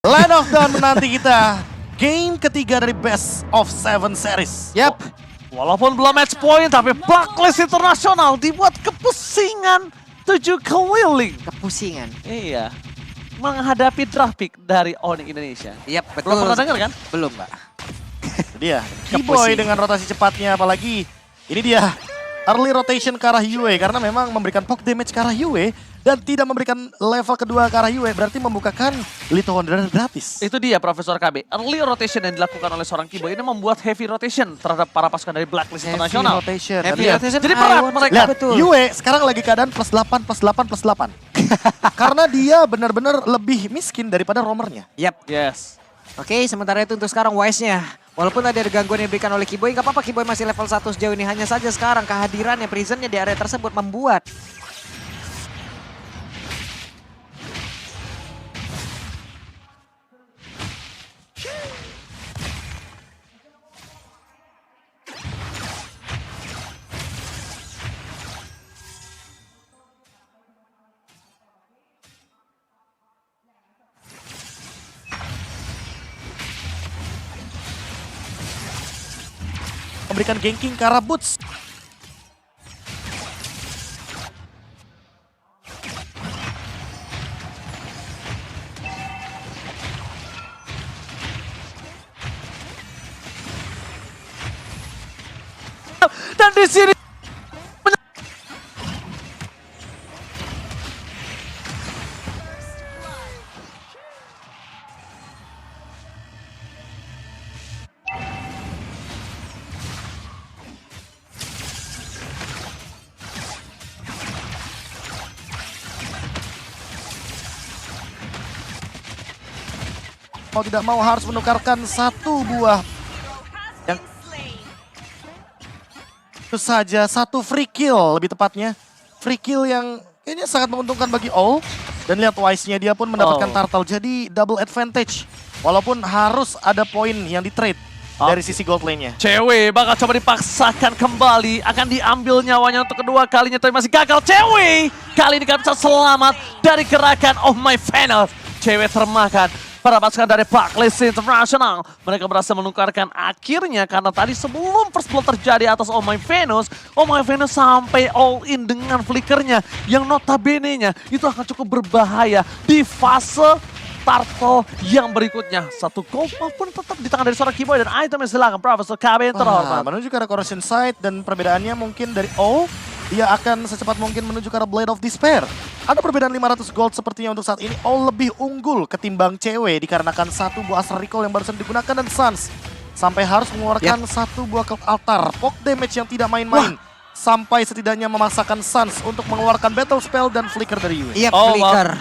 Land of Dawn menanti kita. Game ketiga dari Best of 7 series. Yap. Walaupun belum match point, tapi Blacklist Internasional dibuat kepusingan 7 keliling. Kepusingan. Iya. Menghadapi draft pick dari Onyx Indonesia. Yap, betul. Belum pernah dengar kan? Belum, Mbak. Dia, Keyboy dengan rotasi cepatnya, apalagi ini dia early rotation ke arah Yue karena memang memberikan poke damage ke arah Yue dan tidak memberikan level kedua ke arah Yue, berarti membukakan Little Wanderer gratis. Itu dia Profesor KB. Early rotation yang dilakukan oleh seorang Keyboy ini membuat heavy rotation terhadap para pasukan dari Blacklist Internasional. Rotation. Heavy Lihat. rotation. Jadi berat mereka. Lihat, Betul. Yue sekarang lagi keadaan plus 8, plus 8, plus 8. Karena dia benar-benar lebih miskin daripada roamernya. Yap. Yes. Oke, sementara itu untuk sekarang Wise-nya. Walaupun tadi ada gangguan yang diberikan oleh Keyboy, nggak apa-apa Keyboy masih level 1 sejauh ini. Hanya saja sekarang kehadirannya, prisonnya di area tersebut membuat memberikan ganking ke arah Boots. Dan di sini Mau tidak mau harus menukarkan satu buah yang itu saja, satu free kill lebih tepatnya. Free kill yang kayaknya sangat menguntungkan bagi All. Dan lihat Wise-nya dia pun mendapatkan turtle, jadi double advantage. Walaupun harus ada poin yang di-trade dari sisi gold lane-nya. Cewek bakal coba dipaksakan kembali. Akan diambil nyawanya untuk kedua kalinya, tapi masih gagal. Cewek kali ini gak bisa selamat dari gerakan Oh My Venus. Cewek termakan. Para pasukan dari Blacklist Internasional, mereka berhasil menukarkan akhirnya karena tadi sebelum first blood terjadi atas Oh My Venus sampai all in dengan flickernya yang notabene-nya itu akan cukup berbahaya di fase turtle yang berikutnya. Satu gold pun tetap di tangan dari seorang Keyboy dan itemnya silakan Profesor KB yang terhormat. Menuju ke arah Corrosion Sight dan perbedaannya mungkin dari All, dia akan secepat mungkin menuju ke arah Blade of Despair. Ada perbedaan 500 gold sepertinya untuk saat ini. All lebih unggul ketimbang cewek dikarenakan satu buah Astral Recall yang barusan digunakan dan Suns sampai harus mengeluarkan satu buah Cult Altar. Poke damage yang tidak main-main. Sampai setidaknya memaksakan Suns untuk mengeluarkan Battle Spell dan Flicker dari Yue. Iya, flicker.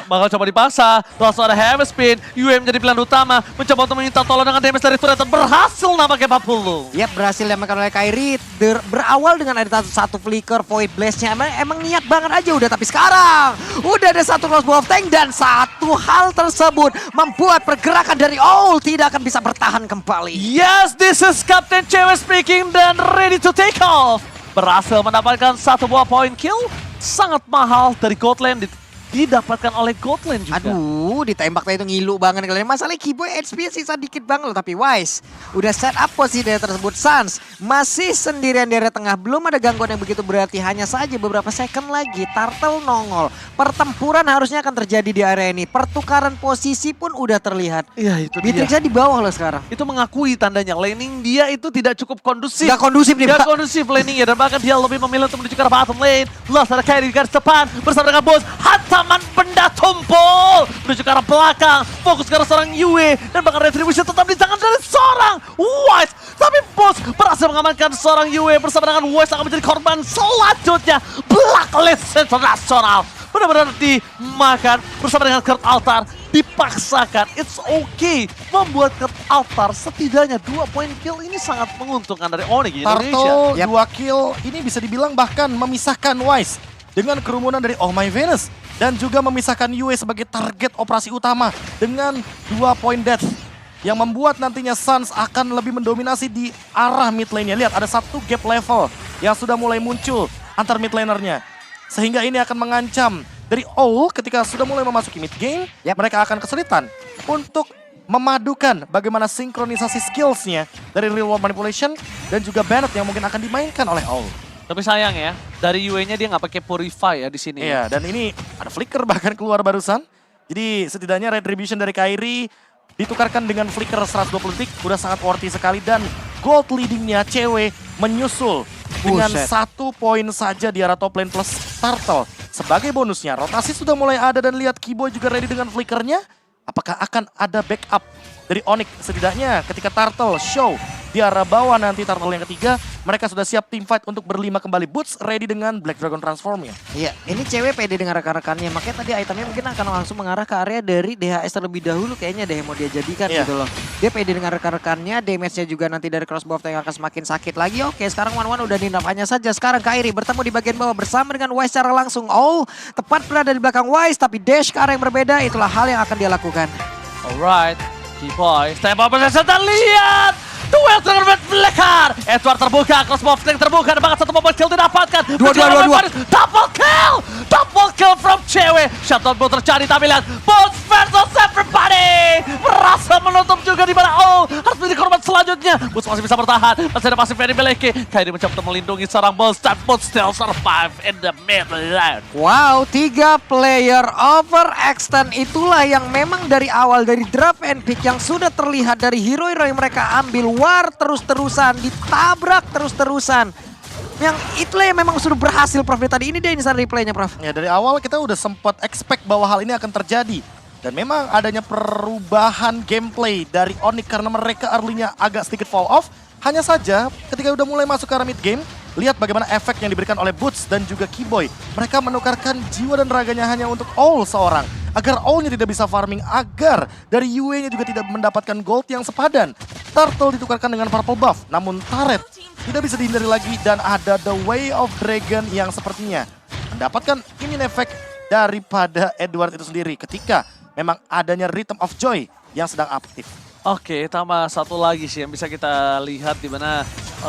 Bakal coba dipaksa. Langsung ada Heavy Spin. Yue menjadi pilihan utama. Mencoba untuk meminta tolong dengan damage dari turret. Berhasil nampaknya 40. Yap, berhasil diamankan oleh Kairi. Berawal dengan ada satu flicker, Void Blast-nya. Emang niat banget aja udah. Tapi sekarang udah ada satu crossbow of tank. Dan satu hal tersebut membuat pergerakan dari All tidak akan bisa bertahan kembali. Yes, this is Captain Cewek speaking dan ready to take off. Berhasil mendapatkan satu buah point kill. Sangat mahal dari gold lane didapatkan oleh gold lane juga. Aduh, ditembak tadi itu ngilu banget kalian. Masalah Keyboy HP sisa dikit banget loh. Tapi Wise udah set up posisi dari tersebut. Suns masih sendirian di area tengah. Belum ada gangguan yang begitu berarti. Hanya saja beberapa second lagi Turtle nongol. Pertempuran harusnya akan terjadi di area ini. Pertukaran posisi pun udah terlihat. Iya, itu dia. Beatrixnya di bawah loh sekarang. Itu mengakui tandanya laning dia itu tidak cukup kondusif. Gak kondusif nih, Gak Pak. kondusif laningnya dan bahkan dia lebih memilih untuk menuju ke arah bottom lane. Lost ada Kairi di garis depan bersama dengan bos hantaman benda tumpul menuju ke arah belakang. Fokus ke arah seorang Yue dan bahkan retribution tetap di tangan dari seorang Wise. Tapi bos berhasil mengamankan seorang Yue bersama dengan Wise akan menjadi korban selanjutnya. Blacklist Internasional benar-benar dimakan bersama dengan Cult Altar. Dipaksakan, it's okay. Membuat Cult Altar setidaknya 2 poin kill ini sangat menguntungkan dari Onyx Indonesia. Turtle 2 kill ini bisa dibilang bahkan memisahkan Wise dengan kerumunan dari Oh My Venus. Dan juga memisahkan Yue sebagai target operasi utama dengan 2 point death. Yang membuat nantinya Suns akan lebih mendominasi di arah mid lane-nya. Lihat ada satu gap level yang sudah mulai muncul antar mid laner-nya. Sehingga ini akan mengancam dari All ketika sudah mulai memasuki mid game, mereka akan kesulitan untuk memadukan bagaimana sinkronisasi skillsnya dari real world manipulation dan juga Bennett yang mungkin akan dimainkan oleh Owl. Tapi sayang ya, dari UE-nya dia nggak pakai Purify ya di sini. Iya, dan ini ada flicker bahkan keluar barusan. Jadi setidaknya retribution dari Kairi ditukarkan dengan flicker 120 detik, udah sangat worthy sekali. Dan gold leadingnya cewek menyusul dengan 1 poin saja di arah top lane plus Turtle. Sebagai bonusnya, rotasi sudah mulai ada dan lihat Kiboy juga ready dengan flickernya. Apakah akan ada backup dari Onyx setidaknya ketika Turtle show di arah bawah nanti Turtle yang ketiga. Mereka sudah siap team fight untuk berlima kembali. Boots ready dengan Black Dragon transformnya. Iya, ini cewek pede dengan rekan-rekannya. Makanya tadi itemnya mungkin akan langsung mengarah ke area dari DHS terlebih dahulu kayaknya deh yang mau dia jadikan gitu loh. Dia pede dengan rekan-rekannya, damage-nya juga nanti dari crossbow yang akan semakin sakit lagi. Oke, sekarang One udah ninap hanya saja. Sekarang Kairi bertemu di bagian bawah bersama dengan Wise secara langsung. Oh, tepat berada di belakang Wise, tapi dash ke arah yang berbeda. Itulah hal yang akan dia lakukan. Alright, Kiboy, step up possession dan lihat! Duel dengan Blackheart. Edward terbuka, crossbow flank terbuka, ada banget satu mobil kill didapatkan. Dua. Double kill! Double kill from cewek. Shutdown belum terjadi, tapi lihat. Bones versus everybody. Berhasil menutup juga di mana. Oh, harus menjadi korban selanjutnya. Bones masih bisa bertahan. Masih ada pasif yang dimiliki. Kairi mencoba untuk melindungi seorang Bones. Dan Bones still survive in the mid lane. Wow, 3 player overextend. Itulah yang memang dari awal, dari draft and pick yang sudah terlihat dari hero-hero yang mereka ambil. War terus-terusan, ditabrak terus-terusan. Yang itulah yang memang sudah berhasil, Prof. Tadi ini dia instant replaynya, Prof. Ya, dari awal kita udah sempat expect bahwa hal ini akan terjadi. Dan memang adanya perubahan gameplay dari Onyx karena mereka early-nya agak sedikit fall off. Hanya saja ketika udah mulai masuk ke arah mid game, lihat bagaimana efek yang diberikan oleh Boots dan juga Kiboy. Mereka menukarkan jiwa dan raganya hanya untuk Owl seorang. Agar Owl-nya tidak bisa farming, agar dari UE-nya juga tidak mendapatkan gold yang sepadan. Turtle ditukarkan dengan purple buff, namun Turret tidak bisa dihindari lagi dan ada The Way of Dragon yang sepertinya mendapatkan immune effect daripada Edward itu sendiri ketika memang adanya Rhythm of Joy yang sedang aktif. Oke, tambah satu lagi sih yang bisa kita lihat di mana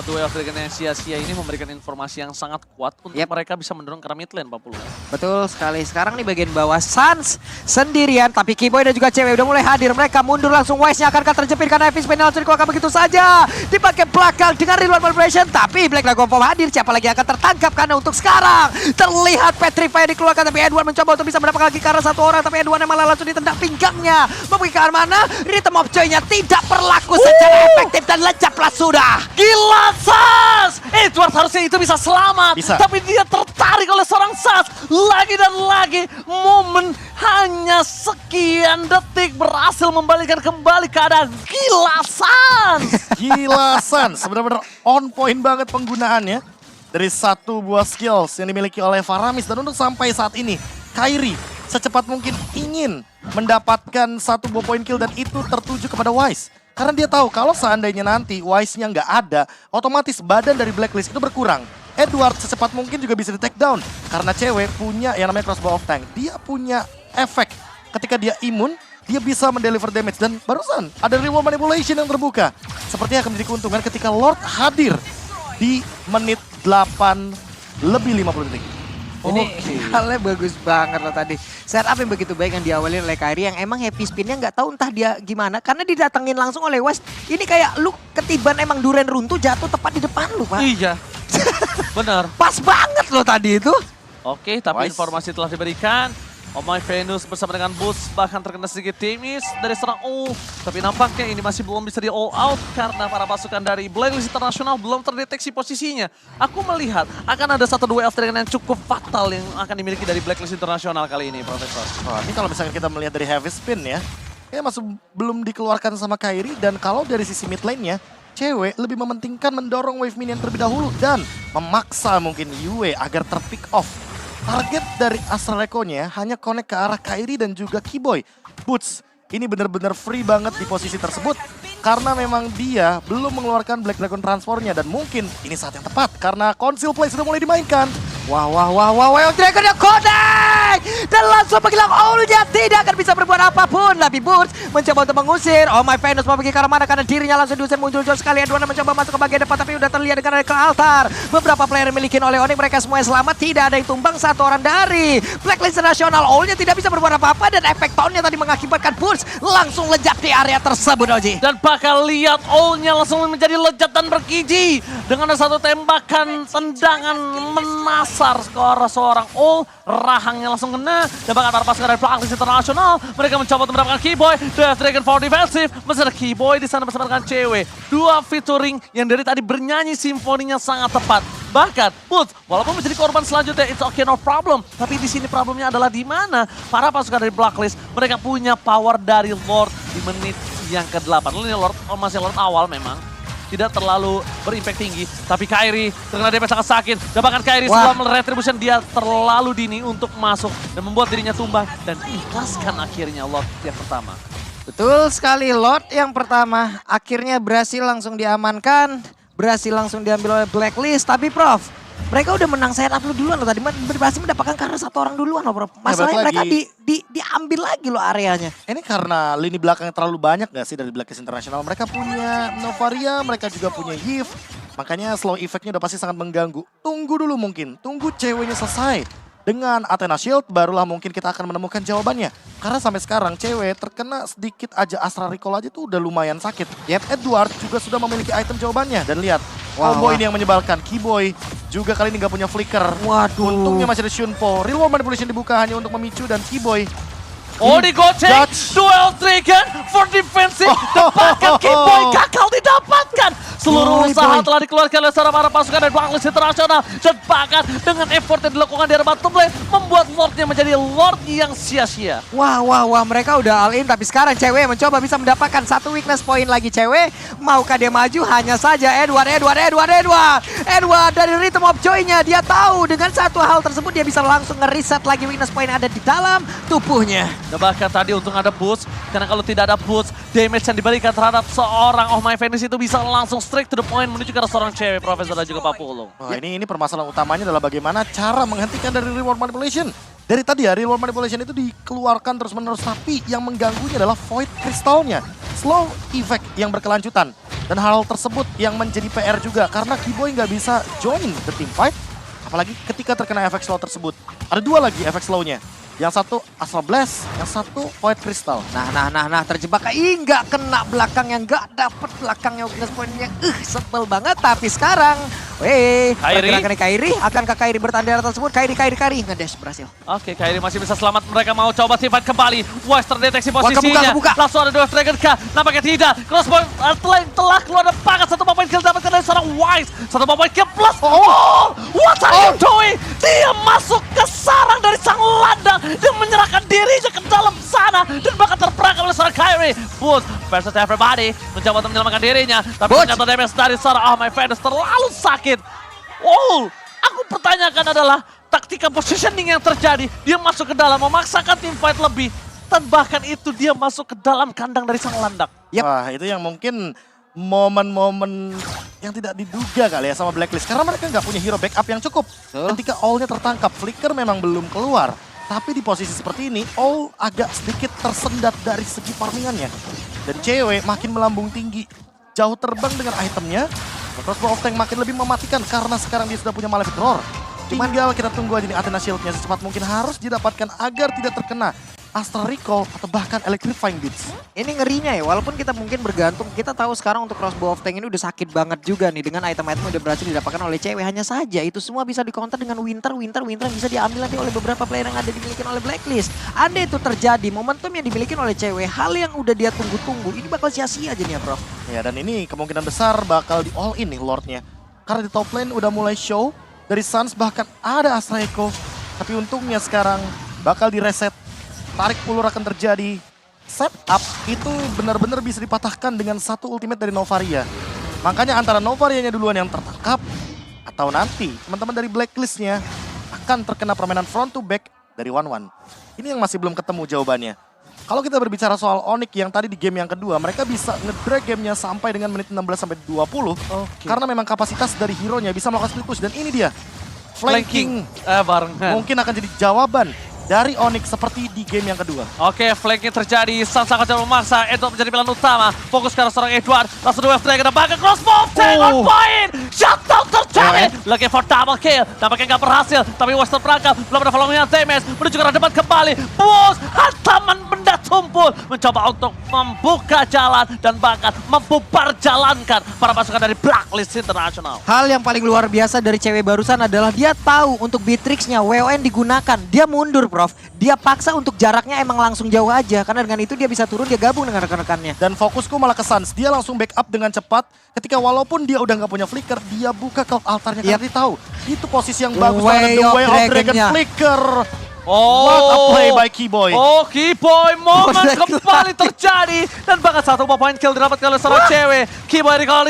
Duel of Dragon yang sia-sia ini memberikan informasi yang sangat kuat untuk mereka bisa mendorong ke mid lane, Pak Pulu. Betul sekali. Sekarang di bagian bawah Sans sendirian, tapi Kiboy dan juga cewek udah mulai hadir. Mereka mundur langsung, Wise-nya akankah terjepit karena Epic Spin langsung dikeluarkan begitu saja. Dipakai belakang dengan Reload Manipulation, tapi Black Dragon Form hadir. Siapa lagi akan tertangkap karena untuk sekarang terlihat Petrify dikeluarkan, tapi Edward mencoba untuk bisa mendapatkan lagi karena satu orang, tapi Edward malah langsung ditendang pinggangnya. Mempergi ke arah mana? Rhythm of Joy-nya tidak berlaku secara efektif dan lencaplah sudah. Gila, Sas! Edward harusnya itu bisa selamat. Bisa. Tapi dia tertarik oleh seorang Sas. Lagi dan lagi, momen hanya sekian detik berhasil membalikan kembali keadaan. Gila, Sans! Gila Sans, benar-benar on point banget penggunaannya. Dari satu buah skills yang dimiliki oleh Faramis. Dan untuk sampai saat ini, Kairi secepat mungkin ingin mendapatkan satu buah point kill dan itu tertuju kepada Wise. Karena dia tahu kalau seandainya nanti Wise-nya nggak ada, otomatis badan dari Blacklist itu berkurang. Edward secepat mungkin juga bisa di take down. Karena cewek punya yang namanya crossbow of tank. Dia punya efek ketika dia imun, dia bisa mendeliver damage. Dan barusan ada reward manipulation yang terbuka. Sepertinya akan menjadi keuntungan ketika Lord hadir di menit 8 lebih 50 detik. Ini halnya bagus banget loh tadi. Setup yang begitu baik yang diawali oleh Kairi yang emang happy spinnya nggak tahu entah dia gimana. Karena didatengin langsung oleh West. Ini kayak lu ketiban emang duren runtuh jatuh tepat di depan lu, Pak. Iya, benar. Pas banget loh tadi itu. Oke, tapi Wise. informasi telah diberikan. Oh My Venus bersama dengan Boots bahkan terkena sedikit timis dari serang tapi nampaknya ini masih belum bisa di all out karena para pasukan dari Blacklist International belum terdeteksi posisinya. Aku melihat akan ada satu duel yang cukup fatal yang akan dimiliki dari Blacklist International kali ini, Profesor. Wah, ini kalau misalnya kita melihat dari heavy spin ya, masih belum dikeluarkan sama Kairi. Dan kalau dari sisi mid lane-nya, cewek lebih mementingkan mendorong wave minion terlebih dahulu dan memaksa mungkin Yue agar terpick off. Target dari Astral Echo-nya hanya connect ke arah Kairi dan juga Kiboy. Boots ini benar-benar free banget di posisi tersebut karena memang dia belum mengeluarkan Black Dragon Transformnya dan mungkin ini saat yang tepat karena Conceal Play sudah mulai dimainkan. Wah, Dragonnya connect! Dan langsung menghilang nya tidak akan bisa berbuat apapun. Tapi Boots mencoba untuk mengusir. Oh my Venus mau pergi ke arah mana karena dirinya langsung diusir muncul jauh sekali. Edwana mencoba masuk ke bagian depan tapi udah terlihat dengan ke altar. Beberapa player yang dimiliki oleh Onyx mereka semuanya selamat. Tidak ada yang tumbang, satu orang dari Blacklist Nasional. nya tidak bisa berbuat apa-apa dan efek poundnya tadi mengakibatkan Boots langsung lejat di area tersebut, Oji. Dan bakal lihat nya langsung menjadi lejat dan bergiji. Dengan ada satu tembakan tendangan menasar ke arah seorang rahangnya langsung kena. Dan bakal terpasang dari Blacklist Internasional. Mereka mencoba untuk mendapatkan Keyboy. Death Dragon for defensive. Masih ada Keyboy di sana bersama dengan cewek. Dua featuring yang dari tadi bernyanyi simfoninya sangat tepat. Bahkan Boots walaupun menjadi korban selanjutnya it's okay no problem. Tapi di sini problemnya adalah di mana para pasukan dari Blacklist mereka punya power dari Lord di menit yang ke-8. Ini Lord masih Lord awal memang. Tidak terlalu berimpact tinggi. Tapi Kairi terkena DP sangat sakit. Dan bahkan Kairi setelah retribution dia terlalu dini untuk masuk. Dan membuat dirinya tumbang. Dan ikhlaskan akhirnya Lord yang pertama. Betul sekali, Lord yang pertama akhirnya berhasil langsung diamankan. Berhasil langsung diambil oleh Blacklist. Tapi Prof, mereka udah menang set up duluan loh tadi. Berhasil mendapatkan karena satu orang duluan loh Prof. Masalahnya mereka diambil lagi loh areanya. Ini karena lini belakangnya terlalu banyak gak sih dari Blacklist International? Mereka punya Novaria, mereka juga punya Yves. Makanya slow effect-nya udah pasti sangat mengganggu. Tunggu dulu mungkin, tunggu ceweknya selesai. Dengan Athena Shield barulah mungkin kita akan menemukan jawabannya. Karena sampai sekarang cewek terkena sedikit aja Astra Recall aja tuh udah lumayan sakit. Edward juga sudah memiliki item jawabannya. Dan lihat, combo ini yang menyebalkan. Keyboy juga kali ini gak punya flicker. Waduh. Untungnya masih ada Shunpo. Real World Manipulation dibuka hanya untuk memicu dan Keyboy. Digocek, duel Dragon for defensive. Dan bahkan Keyboy gagal didapatkan. Seluruh usaha telah dikeluarkan oleh para pasukan dari Blacklist Internasional. Dan bahkan dengan effort yang dilakukan di bottom lane membuat Lordnya menjadi Lord yang sia-sia. Wah, mereka udah all in tapi sekarang cewek mencoba bisa mendapatkan satu weakness point lagi cewek. Maukah dia maju? Hanya saja Edward dari Rhythm of Joy-nya. Dia tahu dengan satu hal tersebut dia bisa langsung nge-reset lagi weakness point yang ada di dalam tubuhnya. Dan bahkan tadi untung ada boost. Karena kalau tidak ada boost, damage yang diberikan terhadap seorang Oh My Venus itu bisa langsung straight to the point menuju ke arah seorang cewek, Profesor dan juga Pak Pulung. Wah, ini permasalahan utamanya adalah bagaimana cara menghentikan dari Reward Manipulation. Dari tadi ya, Reward Manipulation itu dikeluarkan terus-menerus, tapi yang mengganggunya adalah Void Crystal-nya. Slow effect yang berkelanjutan. Dan hal tersebut yang menjadi PR juga, karena Keyboy nggak bisa join the team fight. Apalagi ketika terkena efek slow tersebut. Ada dua lagi efek slow-nya. Yang satu Astral Blast, yang satu Void Crystal. Nah, terjebak. Nggak kena belakangnya, nggak dapet belakangnya weakness point-nya. Sebel banget. Tapi sekarang, pergerakan Kairi. Akankah Kairi bertanda tersebut? Kairi, ngedash berhasil. Oke, Kairi masih bisa selamat. Mereka mau coba teamfight kembali. Wise terdeteksi posisinya. Kebuka. Langsung ada Dwarf Dragon kah? Nampaknya tidak. Crossbow telah keluar dan pakat satu point kill dapatkan dari seorang Wise. Satu point kill plus. What are you doing? Dia masuk ke sarang dari sang landang. Dia menyerahkan dirinya ke dalam sana. Dan bahkan terperangkap oleh seorang Kairi. Boots versus everybody. Mencoba untuk menyelamatkan dirinya. Tapi ternyata damage dari seorang Oh My Venus terlalu sakit. Aku pertanyakan adalah taktika positioning yang terjadi. Dia masuk ke dalam, memaksakan team fight lebih. Dan bahkan itu dia masuk ke dalam kandang dari sang landak. Wah, itu yang mungkin momen-momen yang tidak diduga kali ya sama Blacklist. Karena mereka nggak punya hero backup yang cukup. Ketika All-nya tertangkap, Flicker memang belum keluar. Tapi di posisi seperti ini, All agak sedikit tersendat dari segi farmingannya. Dan cewek makin melambung tinggi. Jauh terbang dengan itemnya. Crossbow of Tank makin lebih mematikan karena sekarang dia sudah punya Malefic Roar. Tinggal kita tunggu aja nih Athena Shield-nya secepat mungkin harus didapatkan agar tidak terkena Astra Recall atau bahkan Electrifying Beats. Ini ngerinya ya, walaupun kita mungkin bergantung, kita tahu sekarang untuk Crossbow of Tank ini udah sakit banget juga nih dengan item-item udah berhasil didapatkan oleh cewek. Hanya saja itu semua bisa di-counter dengan Winter yang bisa diambil nanti oleh beberapa player yang ada dimiliki oleh Blacklist. Andai itu terjadi, momentum yang dimiliki oleh cewek, hal yang udah dia tunggu-tunggu, ini bakal sia-sia aja nih ya Prof. Ya, dan ini kemungkinan besar bakal di all in nih Lordnya. Karena di top lane udah mulai show, dari Suns bahkan ada Astra Echo. Tapi untungnya sekarang bakal direset. Tarik ulur akan terjadi. Setup itu benar-benar bisa dipatahkan dengan satu ultimate dari Novaria. Makanya antara Novarianya duluan yang tertangkap atau nanti teman-teman dari Blacklist-nya akan terkena permainan front to back dari 1-1. Ini yang masih belum ketemu jawabannya. Kalau kita berbicara soal Onyx yang tadi di game yang kedua, mereka bisa nge-drag gamenya sampai dengan menit 16-20. Karena memang kapasitas dari hero-nya bisa melakukan split push. Dan ini dia. flanking barengan. mungkin akan jadi jawaban dari Onyx seperti di game yang kedua. Oke, flanking terjadi. Sans sangat jauh memaksa. Edward menjadi pilihan utama. Fokus ke arah seorang Edward. Langsung dua F-Dragon dan bahkan crossbow. Take on point. Shutdown terjadi. Looking for double kill. Nampaknya nggak berhasil. Tapi Western perangkap. Belum ada following damage. Menuju ke arah depan kembali. Bus. Hantaman benda tumpul. Mencoba untuk membuka jalan. Dan bahkan membubar jalankan para pasukan dari Blacklist International. Hal yang paling luar biasa dari cewek barusan adalah dia tahu untuk Beatrix-nya WON digunakan. Dia mundur, Prof. Dia paksa untuk jaraknya emang langsung jauh aja. Karena dengan itu dia bisa turun, dia gabung dengan rekan-rekannya. Dan fokusku malah ke Sans. Dia langsung backup dengan cepat. Ketika walaupun dia udah nggak punya flicker, dia buka cloud altarnya karena dia tahu. Itu posisi yang bagus banget. The Way of Dragon flicker. What a play by Keyboy. Oh, Keyboy, momen kembali terjadi. Dan bahkan satu point kill didapatkan oleh seorang cewek. Keyboy recall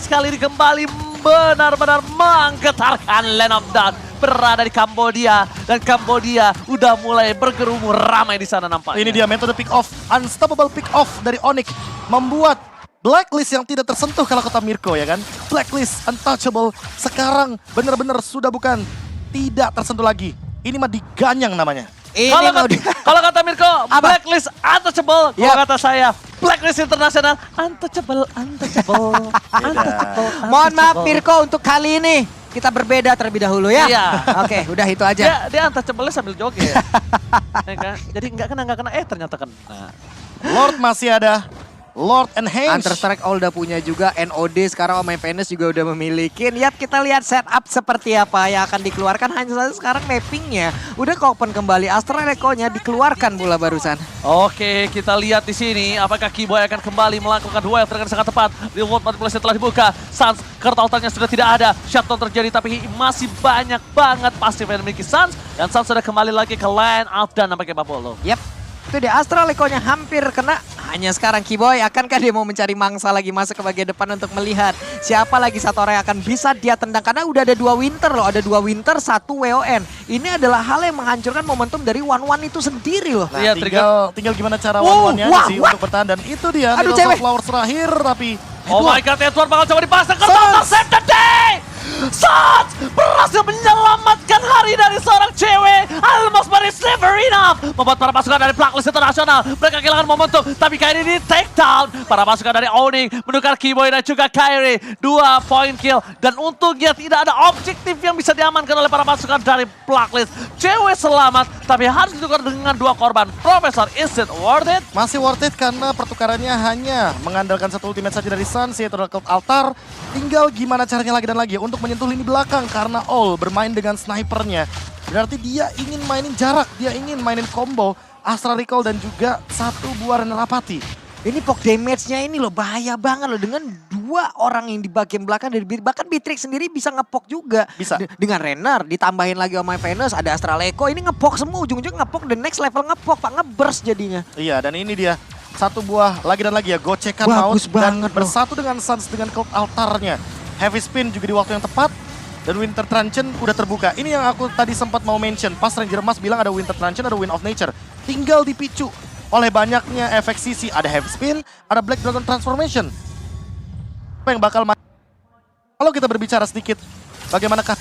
sekali ini kembali benar-benar menggetarkan Land of Dawn. Berada di Kambodia. Dan Kambodia udah mulai bergerumur ramai di sana nampaknya. Ini dia metode pick off. Unstoppable pick off dari Onyx. Membuat Blacklist yang tidak tersentuh kalau kata Mirko ya kan. Blacklist untouchable. Sekarang benar-benar sudah bukan tidak tersentuh lagi. Ini mah diganyang namanya. Kalau kata Mirko, Blacklist untouchable. Kalau kata saya, Blacklist International untouchable. Mohon maaf Mirko untuk kali ini. Kita berbeda terlebih dahulu ya. Iya. Oke, udah itu aja. Dia untouchable sambil joget. Ya kan? Jadi nggak kena, ternyata kena. Lord masih ada. Lord and Henge. Counter-Strike All udah punya juga, NOD sekarang My Venus juga udah memiliki. Lihat kita lihat setup seperti apa yang akan dikeluarkan. Hanya saja sekarang mappingnya udah ke-open kembali. Astral Echo-nya dikeluarkan pula barusan. Oke, kita lihat di sini apakah Keyboy akan kembali melakukan duel dengan sangat tepat. Reward manipulasi telah dibuka. Sans, kartu altarnya sudah tidak ada. Shutdown terjadi tapi masih banyak banget pasif yang dimiliki Sans. Dan Sans sudah kembali lagi ke line out dan nampaknya Babolo. Yap. Itu dia Astral Echo-nya hampir kena. Hanya sekarang Keyboy, akankah dia mau mencari mangsa lagi masuk ke bagian depan untuk melihat siapa lagi satu orang yang akan bisa dia tendang. Karena udah ada 2 Winter loh, ada 2 Winter, 1 WON. Ini adalah hal yang menghancurkan momentum dari One itu sendiri loh. Nah, Iya, tinggal gimana cara one-one-nya sih untuk bertahan. Dan itu dia, Aduh, Needles of cewek. Flowers terakhir tapi... Oh my god, Edward bakal coba dipasang ke save the day! Sans berhasil menyelamatkan hari dari seorang cewek. Almost but it's never enough. Membuat para pasukan dari Blacklist International mereka kehilangan momentum. Tapi kali ini take down. Para pasukan dari Onyx menukar Keyboy dan juga Kairi. 2 point kill. Dan untungnya tidak ada objektif yang bisa diamankan oleh para pasukan dari Blacklist. Cewek selamat tapi harus ditukar dengan 2 korban. Professor, is it worth it? Masih worth it karena pertukarannya hanya mengandalkan satu ultimate saja dari Sans, yaitu Cloud Altar. Tinggal gimana caranya lagi dan lagi untuk menyentuh lini belakang karena All bermain dengan snipernya. Berarti dia ingin mainin jarak, dia ingin mainin combo Astral Recall dan juga 1 buah Renarapati. Ini poke damage-nya ini loh bahaya banget loh. Dengan 2 orang yang di bagian belakang dari bahkan Beatrix sendiri bisa ngepok juga. Bisa. Dengan Renner ditambahin lagi sama My Venus, ada Astral Echo. Ini ngepok semua, ujung-ujung ngepok the next level ngepok Pak, ngeburst jadinya. Iya, dan ini dia 1 buah lagi dan lagi ya, gocekan Bagus maut dan banget loh. bersatu dengan Sans dengan Cloud Altarnya. Heavy spin juga di waktu yang tepat. Dan Winter Truncheon udah terbuka. Ini yang aku tadi sempat mau mention. Pas Ranger Mas bilang ada Winter Truncheon, ada Wind of Nature. Tinggal dipicu oleh banyaknya efek sisi. Ada Heavy Spin, ada Black Dragon Transformation. Apa yang bakal kalau kita berbicara sedikit, bagaimanakah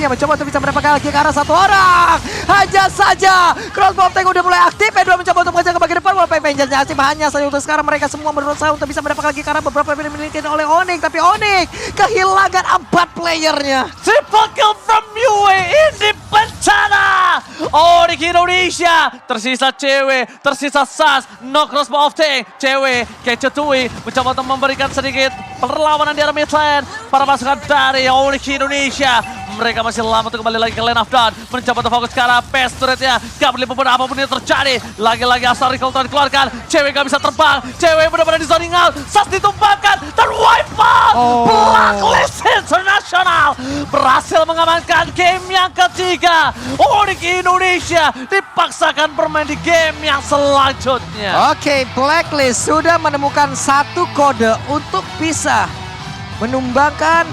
kalinya mencoba untuk bisa mendapatkan lagi ke arah satu orang. Hanya saja crossbow tank udah mulai aktif. Edward mencoba untuk mengejar ke bagian depan. Walaupun Vengeance aktif hanya saja untuk sekarang mereka semua berusaha untuk bisa mendapatkan lagi karena beberapa yang dimiliki oleh Onyx. Tapi Onyx kehilangan 4 playernya. Triple kill from Yue ini bencana. Onyx Indonesia, tersisa cewek, tersisa Sas, no crossbow of tank. Cewek, Kecetui mencoba untuk memberikan sedikit perlawanan di arah mid lane. Para pasukan dari Onyx Indonesia, mereka masih lama untuk kembali lagi ke lane of dawn. Mencoba untuk fokus ke arah base turretnya. Gak boleh apapun yang terjadi. Lagi-lagi Asal Recall Tower dikeluarkan. Cewek gak bisa terbang. Cewek benar-benar di zoning out. Sas ditumpahkan. Terwipe out. Blacklist International berhasil mengamankan game yang ketiga. Onyx Indonesia dipaksakan bermain di game yang selanjutnya. Oke, Blacklist sudah menemukan satu kode untuk bisa menumbangkan